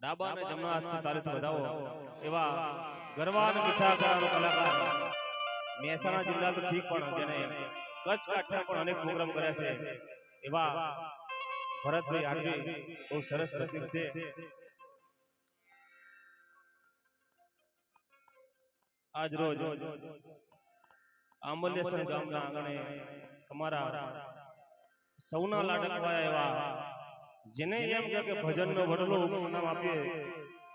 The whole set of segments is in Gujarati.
ડાબા અને જમણા હાથથી તાલીથી વધાવો એવા ગરવા અને મીઠા કળાનો કલાકાર મહેસાણા જિલ્લા તો ઠીક પણ જેને કચ્છ કાઠિયા પણ અનેક પ્રોગ્રામ કર્યા છે એવા ભરતભાઈ આડવી બહુ સરસ પ્રતીક છે. આજ રોજ આંબલ્યેશ્વર ગામના આંગણે તમારા સૌના લાડકવાયા એવા જેને એમ કે ભજનનો વડલો નામ આપીએ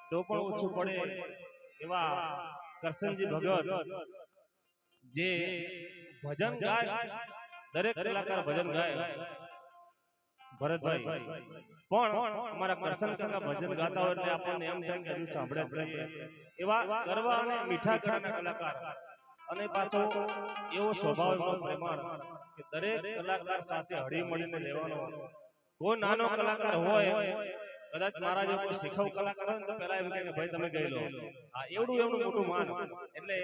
તો પણ ઓછું પડે એવા કરશનજી ભગત જે ભજન ગાય દરેક કલાકાર ભજન ગાય ભરતભાઈ પણ અમારા કરશન કાકા ભજન ગાતા હોય એટલે આપણને એમ થાય કે હજુ સાંભળે જ રહીએ એવા ગરવા અને મીઠા કળાના કલાકાર અને પાછો એવો સ્વભાવનો પ્રેમાળ કે દરેક કલાકાર સાથે હળી મળીને લેવાનો. કોઈ નાનો કલાકાર હોય કદાચ મારા જો કોઈ શીખવ કલાકાર હોય તો પહેલા એમ કહે કે ભાઈ તમે ગઈ લો. હા, એવડું મોટું માન. એટલે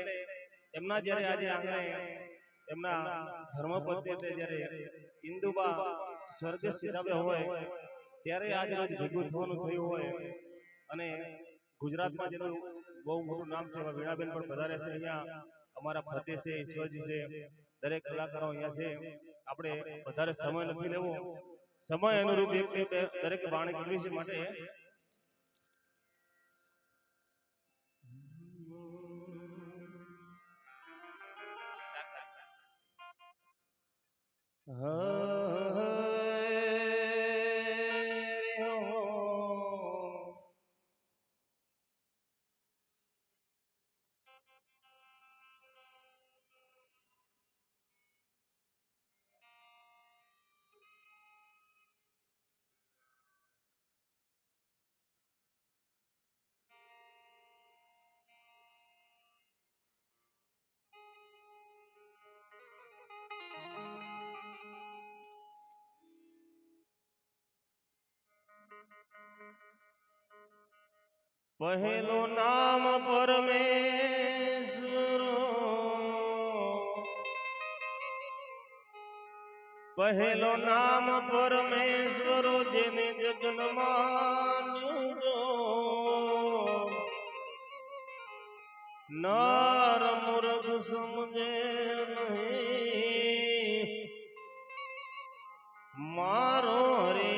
એમના જ્યારે આજે આંગણે એમના ધર્મપત્ની એટલે જ્યારે ઇન્દુબા સ્વર્ગે સીધાવ્યા હોય ત્યારે આજ રોજ ભેગું થવાનું થયું હોય અને ગુજરાતમાં જેનું બહુ મોટું નામ છે વીણાબેન પણ પધારે છે અહીંયા. અમારા ફતેહ છે, ઈશ્વરજી છે, દરેક કલાકારો અહીંયા છે. આપણે વધારે સમય નથી લેવો, સમય અનુરૂપ એક દરેક વાણી કરવી છે. માટે પહેલું નામ પરમેશ્વર, પહેલું નામ પરમેશ્વર જેને જગન માન્યું જો નર મૂર્ખ સમજે નહીં મારો રે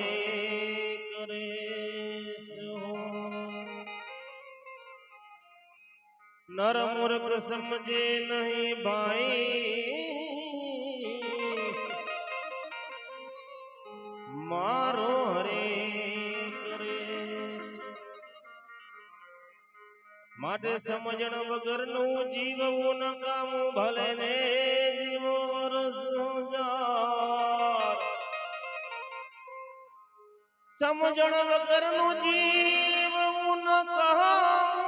નર મૂર્ખ સમજે નહીં ભાઈ મારો હરે કરે. માટે સમજણ વગરનું જીવવું નકામું ભલે ને જીવો વરસ હજાર. સમજણ વગરનું જીવવું નકામું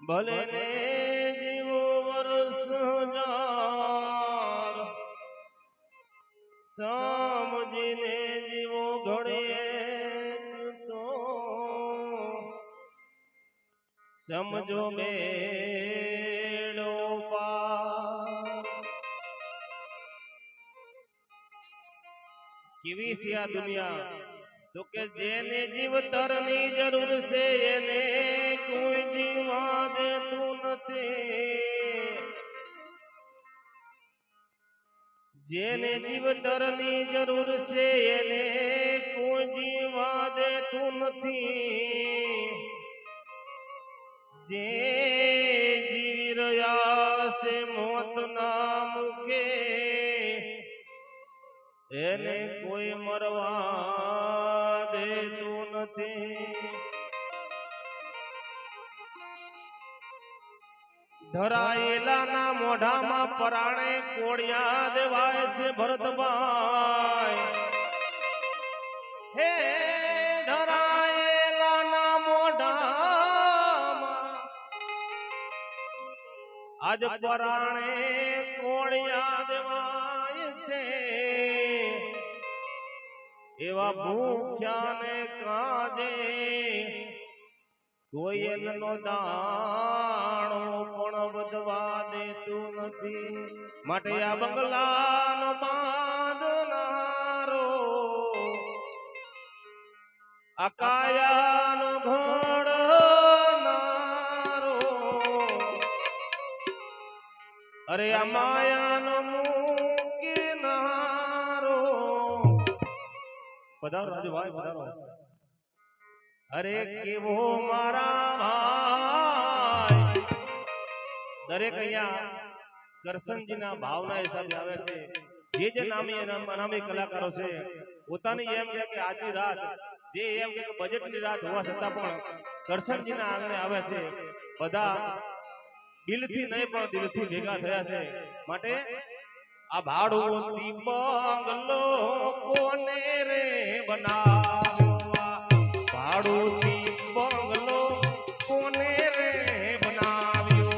ભલે ને જીવો વરસ હજાર. સમજીને જીવો ઘડીએ તો સમજો બેડો પાર. કેવી છે આ દુનિયા? તો કે જેને જીવતરની જરૂર છે એને કોઈ જીવા દેતું નથી. જેને જીવતરની જરૂર છે એને કોઈ જીવા દેતું નથી. જે જીવી રહ્યા છે મોત ના મુખે એને કોઈ મરવા દેતું નથી. ધરાયેલા ના મોઢામાં પરાણે કોળિયા દેવાય છે ભરતભાઈ. હે ધરાયેલા ના મોઢામાં આજ પરાણે કોળિયા દેવાય છે. એવા ભૂખ્યા ને કાજે કોઈ એનો દાણો પણ વધવા દેતું નથી. માટે આ બંગલાનો બાંધનારો અકાયાનો ઘડનારો અરે આ માયાનો મૂકનારો પધારો રાજુભાઈ પધારો અરે કેવો મારા ભાઈ દરેક અહીંયા કરશનજીના ભાવના હિસાબે આવે છે જે નામી અનામી કલાકારો છે પોતાની એમ છે કે આજની રાત જે એમ કે બજેટની રાત હોવા છતાં પણ કરશનજીના આંગણે આવે છે બધા દિલથી નહીં પણ દિલથી ભેગા થયા છે માટે આ ભાડુતી બંગલો કોને રે બનાવ્યો ભાડુતી બંગલો કોને રે બનાવ્યો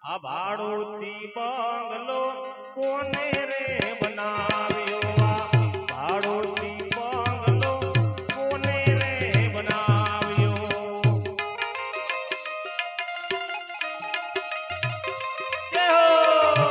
આ ભાડુતી બંગલો કોને રે બનાવ્યો આ ભાડુતી બંગલો કોને રે બનાવ્યો જય હો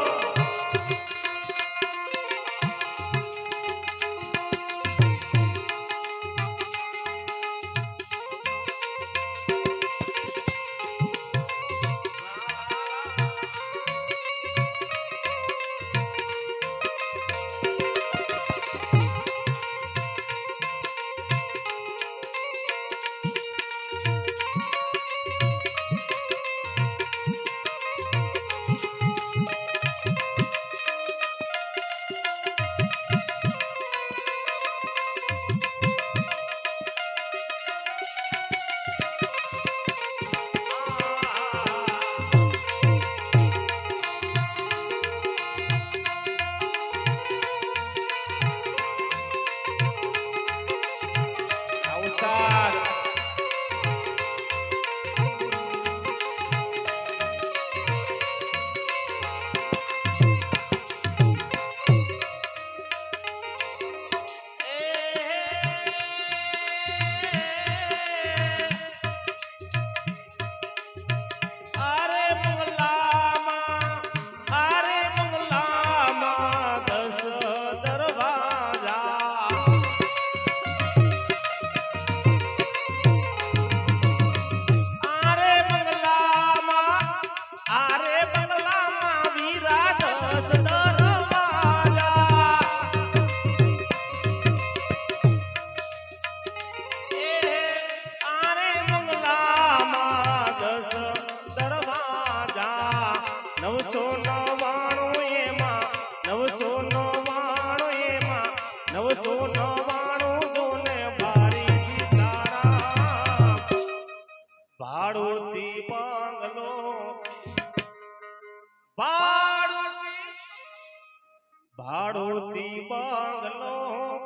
ભાડુતી બંગલો ભાડુતી બંગલો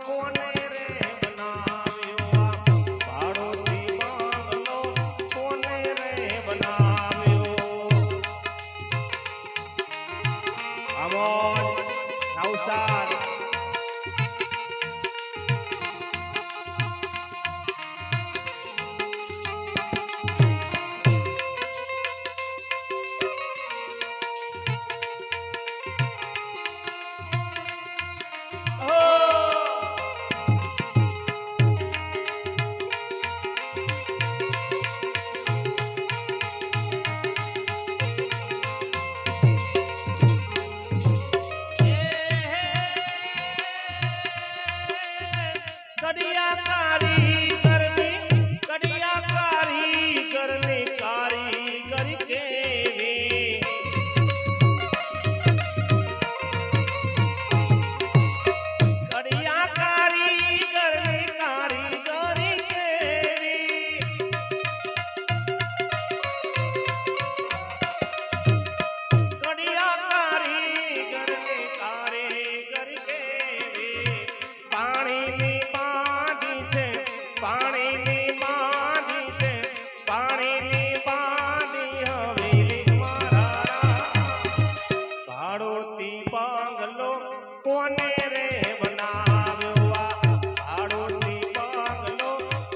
કોને રે બનાવ્યો ભાડુતી બંગલો કોને રે બનાવ્યો આમોદ નવસાદ બંગલો કોને રે બનાવ્યો આ ભાડોથી બંગલો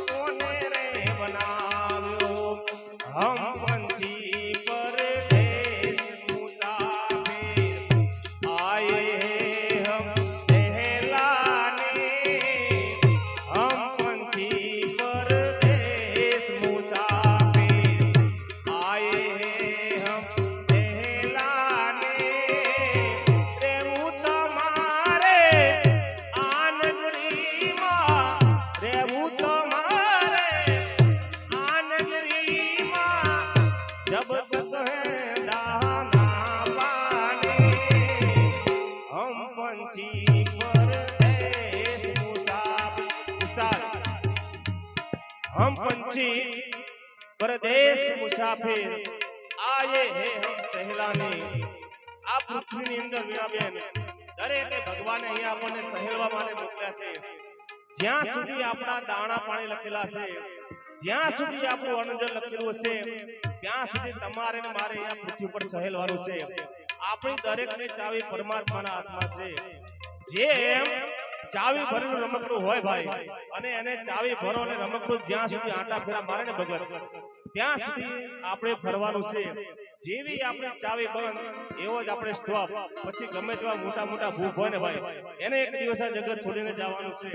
કોને રે બનાવ્યો હમ પંછી પરદેશ મુસાફિર આયે હમ સહેલાને હમ પંછી પરદેશ મુસાફિર આયે હમ સહેલાને રહેવું તમારે આ નગરીમાં રહેવું તમારે આ નગરીમાં जब तक है दाना पानी हम पंछी परदेश मुसाफिर हम पंछी परदेश मुसाफिर आए हैं हम सहेलाने આ પૃથ્વીની અંદર વીણાબેન દરેકે ભગવાને અહીંયા આપણને સહેલવા માટે મોકલ્યા છે જ્યાં સુધી આપણા દાણા પાણી લખેલા છે જ્યાં સુધી આપણું અનજર લખેલું છે ત્યાં સુધી તમારે ને મારે અહીંયા પૃથ્વી પર સહેલવાનું છે આપણી દરેકની ચાવી પરમાત્માના હાથમાં છે જેમ ચાવી ભરેલું રમકડું હોય ભાઈ અને એને ચાવી ભરો અને રમકડું જ્યાં સુધી આંટા ફેરા મારે ને ભગત ત્યાં સુધી આપણે ફરવાનું છે જેવી આપણી ચાવી બંધ એવો જ આપણે સ્ટોપ પછી ગમે તેવા મોટા મોટા ભૂખ હોય ને ભાઈ એને એક દિવસ આ જગત છોડીને જવાનું છે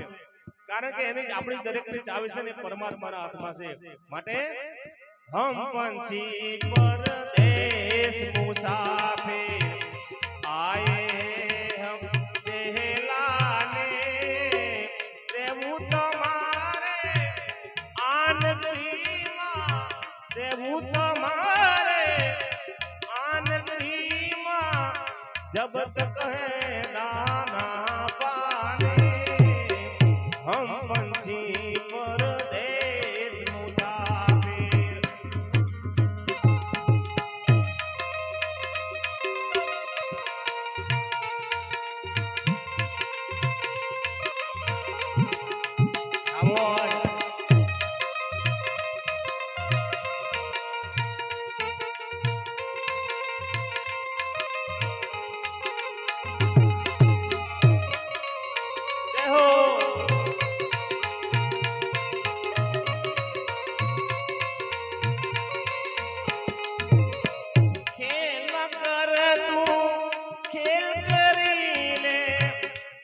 કારણ કે એની આપણી દરેકની ચાવી છે ને પરમાત્માના હાથમાં છે માટે હમ પંછી પરદેશ મુસાફિર આયે હમ સહેલાને રહેવું તમારે આ નગરીમાં રહેવું તમારે આ નગરીમાં જબ તક હૈ દાના પાनी हम पंछी परदेश मुसाफिर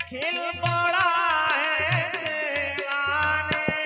खेल बड़ा है देवाने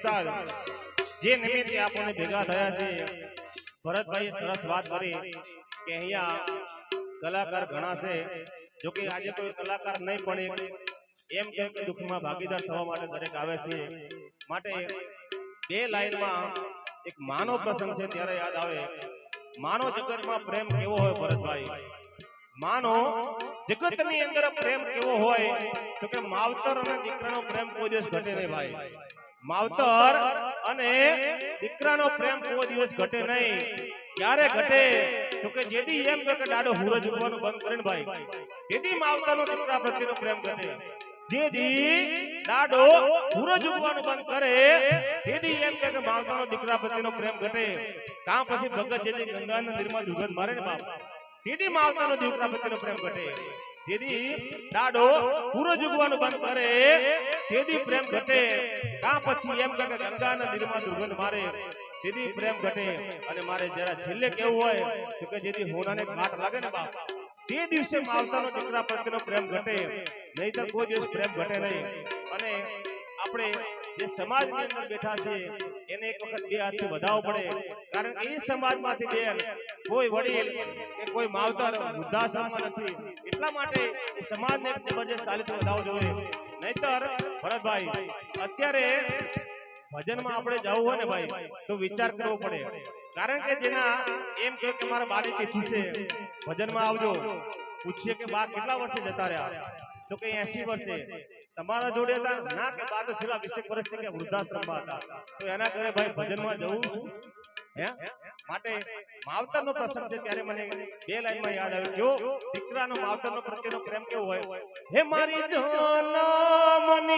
ઉસ્તાદ જે નિમિત્તે આપણને ભેગા થયા છે, ભરતભાઈ સરસ વાત કરી કે અહીંયા કલાકાર ઘણા છે, જો કે આજે કોઈ કલાકાર નહીં પણ એમ કે દુઃખમાં ભાગીદાર થવા માટે દરેક આવે છે. માટે બે લાઈનમાં એક માનો પ્રસંગ છે ત્યારે યાદ આવે. માનો જગતમાં પ્રેમ કેવો હોય ભરતભાઈ? માનો જગતની અંદર પ્રેમ કેવો હોય તો કે માવતર અને દીકરાનો પ્રેમ કોઈ દિવસ ઘટે નહીં ભાઈ. માવતર અને દીકરાનો પ્રેમ કોઈ દિવસ ઘટે નહીં. ક્યારે ઘટે તો કે જેદી એમ કે દાડો હુરજ ઉગવાનું બંધ કરે ને ભાઈ, જેદી માવતરનો દીકરા પ્રત્યેનો પ્રેમ ઘટે. જેદી દાડો હુરજ ઉગવાનું બંધ કરે તેદી એમ કે માવતરનો દીકરા પ્રત્યેનો પ્રેમ ઘટે. કાં પછી ભગત જેદી ગંગાના નીરમાં દુર્ગંધ મારે ને બાપ, તેદી માવતરનો દીકરા પ્રત્યેનો પ્રેમ ઘટે. જેદી દાડો હુરજ ઉગવાનું બંધ કરે તેદી પ્રેમ ઘટે. કાં પછી એમ કે ગંગાના નીરમાં દુર્ગંધ મારે તેદી પ્રેમ ઘટે. અને મારે જરા છેલ્લે કેવું હોય તો કે જેદી હોનાને ઘાટ લાગે ને બાપ, તે દિવસે માવતરનો દીકરા પ્રત્યેનો પ્રેમ ઘટે, નહીતર કોઈ દિવસ પ્રેમ ઘટે નહીં. અને આપણે જે સમાજની અંદર બેઠા છે એને એક વખત બે હાથથી વધાવવો પડે, કારણ કે એ સમાજમાંથી બેન કોઈ વડીલ કે કોઈ માવતર વૃદ્ધાશ્રમમાં નથી. એટલા માટે એ સમાજને એક જબરજસ્ત તાલીથી વધાવવો જોઈએ. નહીતર ભરતભાઈ અત્યારે ભજનમાં આપણે જવું હોય ને ભાઈ તો વિચાર કરવો પડે, કારણ કે જેના એમ કે મારા બાળી તિથિ છે ભજનમાં આવજો, પૂછીએ કે બા કેટલા વર્ષે જતા રહ્યા તો કે 80 વર્ષે. તમારા જોડે હતા ના કે બા તો છેલ્લા 20 વર્ષથી કે વૃદ્ધાશ્રમમાં હતા. તો એના ઘરે ભાઈ ભજનમાં જવું હે. માટે માવતરનો પ્રસંગ છે ત્યારે મને બે લાઈનમાં યાદ આવ્યું કેવો દીકરાનો માવતરનો પ્રત્યેનો પ્રેમ કેવો હોય. હે મારી જનમની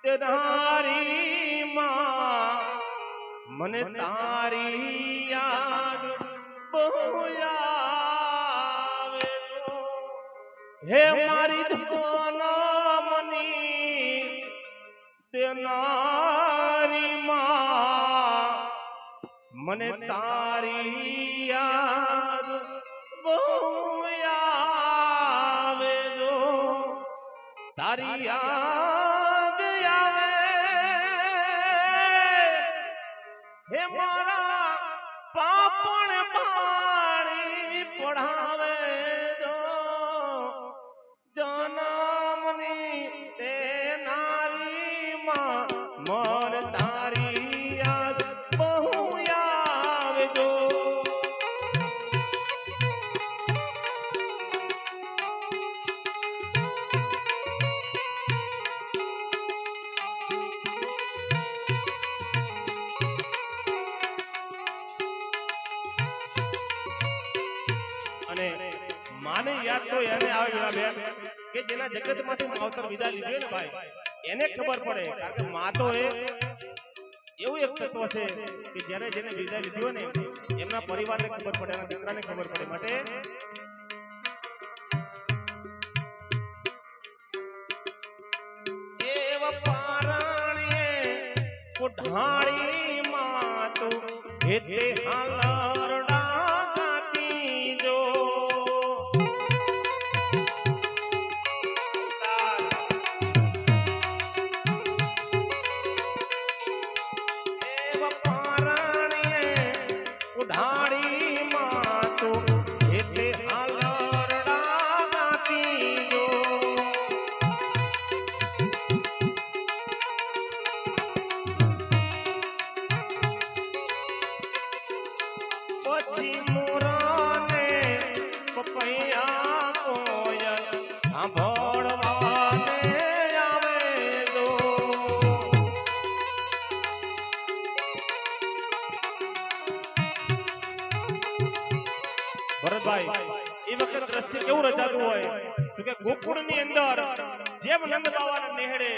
તારી માં, મને તારી યાદ બહુ આવે. હે મારી જનમની તેનારી માં, મને તારી યાદ બહુ આવે. તારી યાદ આવે હે મારા પાપણ પાણી પડાવે. જનમની તે નારી માં, મન તારી યાદ બહુ આવે. અને માને યાદ તો એને આવે બેન કે જેના જગતમાંથી માવતર વિદાય લીધી ને ભાઈ, એને ખબર પડે. કારણ કે મા તો એવું એક તત્વ છે કે જ્યારે જેને વિદાય લીધી હોય ને એમના પરિવારને ખબર પડે, એના દીકરાને ખબર પડે. માટે એવ પારણીએ કોઢાળી માં તો હેતે હાલરડા ભરતભાઈ એ વખત દ્રશ્ય કેવું રચાતું હોય તો કે ગોકુળની અંદર જેમ નંદ બાવાના નેહડે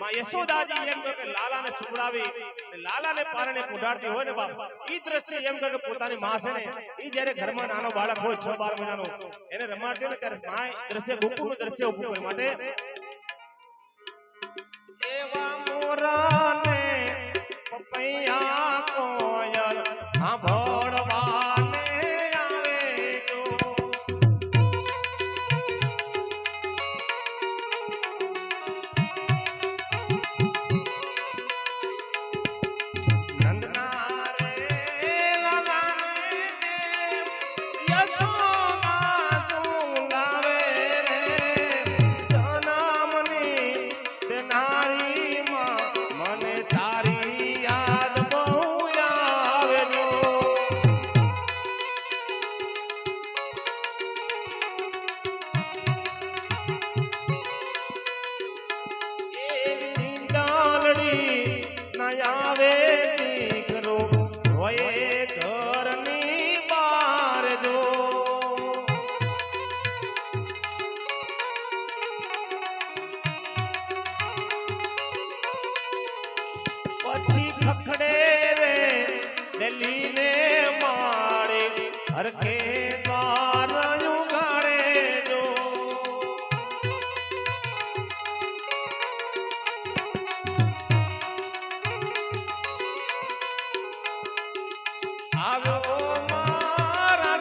માં યશોદાજી એમ કે લાલાને છુપડાવી અને લાલાને પારણે પુડાડતી હોય ને બાપ, ઈ દ્રશ્ય એમ કે પોતાની માં છે ને ઈ જ્યારે ઘરમાં નાનો બાળક હોય 6-12 મહિનાનો એને રમાડતી ને ત્યારે માં દ્રશ્ય ગોકુળનું દ્રશ્ય ઊભું કરે. માટે એવા મોરાને પપૈયા કોયલ સાંભળવાને નારી માં મને તારી યાદ બહુ આવે જો ના આવે દીકરો હોય ઘરની બાર જો પછી ખખડે રે ડેલીને મારે હરકે દ્વાર ઉગાડે જો આવ્યો મારા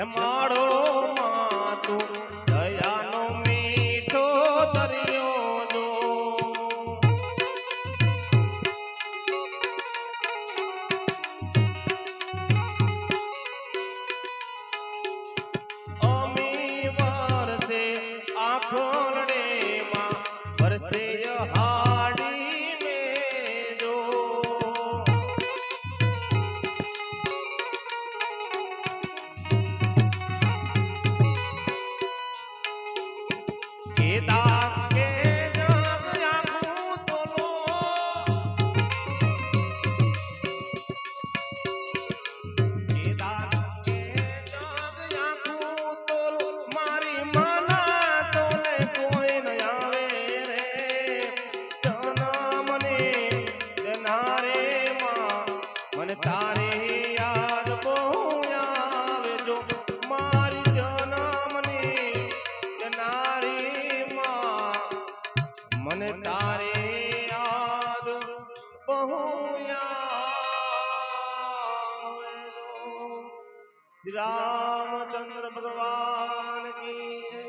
મારો માતો દયાનો મીઠો દરિયો જો અમી વરસે આખોડે માં વરસે હાડી મે જો કેદાર કે જગ આખું તોલો કેદાર કે જગ આખું તોલો મારી માના તોલે કોઈ ન આવે રે જન્મને દેનારે માં મને તારી યાદ બહુ આવે જો મારી જન્મની દેનારી મને તારી યાદ બહુ આવે શ્રી રામચંદ્ર ભગવાન કી જય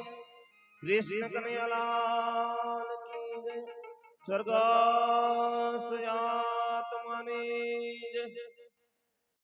કૃષ્ણ કનૈયાલાલ કી જય સ્વર્ગસ્થ